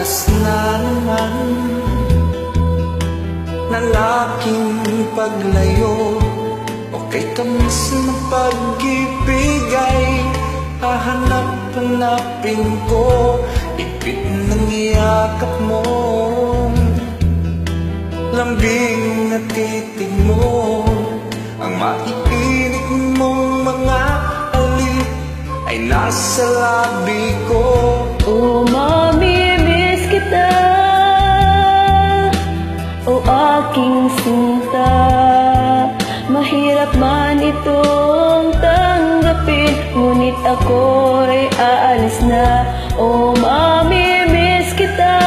oras na naman ng aking paglayo. Okay tamis na pag-ibigay, hahanap-hanapin ko, ipit ng iyakap mo, lambing na titig mo, ang maiinit mong mga alik ay nasa labi ko. Oh, mamimiss kita, oh aking sinta. Mahirap man itong tanggapin, ngunit ako'y aalis na. Oh, mamimiss kita,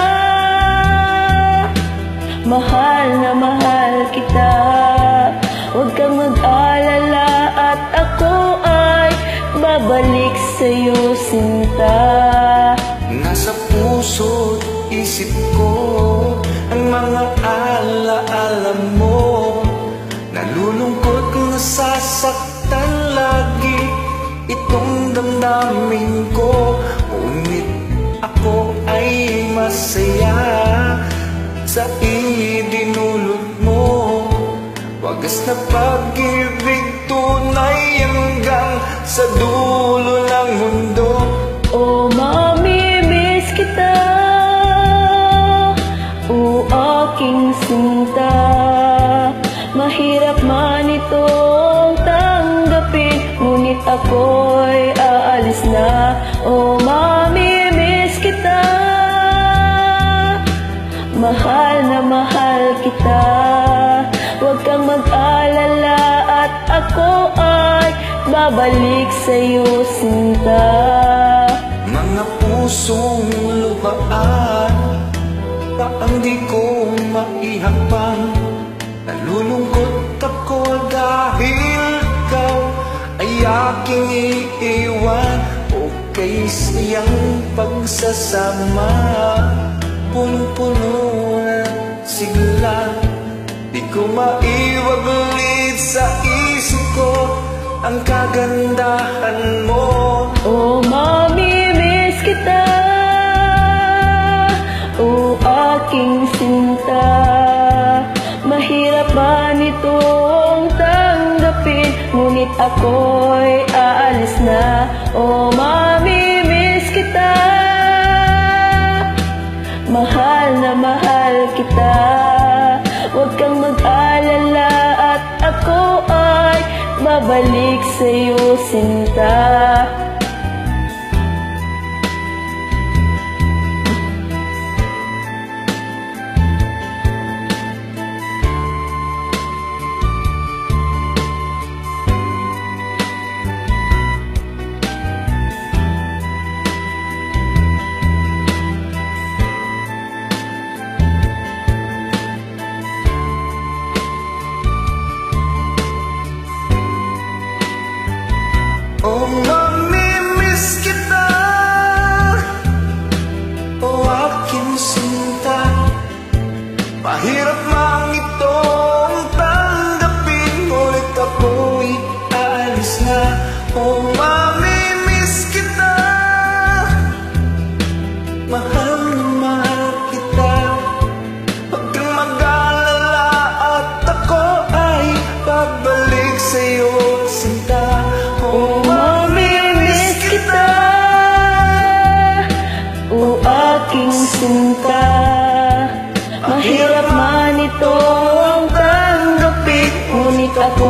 mahal na mahal kita. Huwag kang mag-alala at ako ay babalik sa'yo, sinta. Nasa puso't isip ko ang mga alaala mo. Nalulungkot, nasasaktan lagi itong damdamin ko. Ngunit ako ay masaya sa idinulot mo. Wagas na pag-ibig, tunay hanggang sa dulo ng mundo. Oh, mamimiss kita, oh aking sinta. Mahirap man itong tanggapin, ngunit ako'y aalis na. Oh, mamimiss kita, mahal na mahal kita. Huwag kang mag-alala at ako ay babalik sa'yo, sinta. Mga pusong luhaan, paang di ko maihapang. Nalulungkot ako dahil ikaw ay aking iiwan. Okay siyang pagsasama, punong-puno na sigla. Di ko maiwaglit sa isip ko ang kagandahan mo. Oh, mamimiss kita, oh aking sinta. Mahirap man itong tanggapin, ngunit ako'y aalis na. Oh, mamimiss kita, mahal na mahal kita. Huwag kang mag-alala at ako ay babalik sa'yo, sinta. Oh, mamimiss kita, oh aking sinta. Mahirap mang itong tanggapin, ngunit ako'y aalis na. Oh, mamimiss kita, mahal na mahal kita. Huwag kang mag-alala at ako ay babalik sa'yo, sinta. Oh, mamimiss kita, oh aking sinta. Mahirap man itong tanggapin, ngunit ako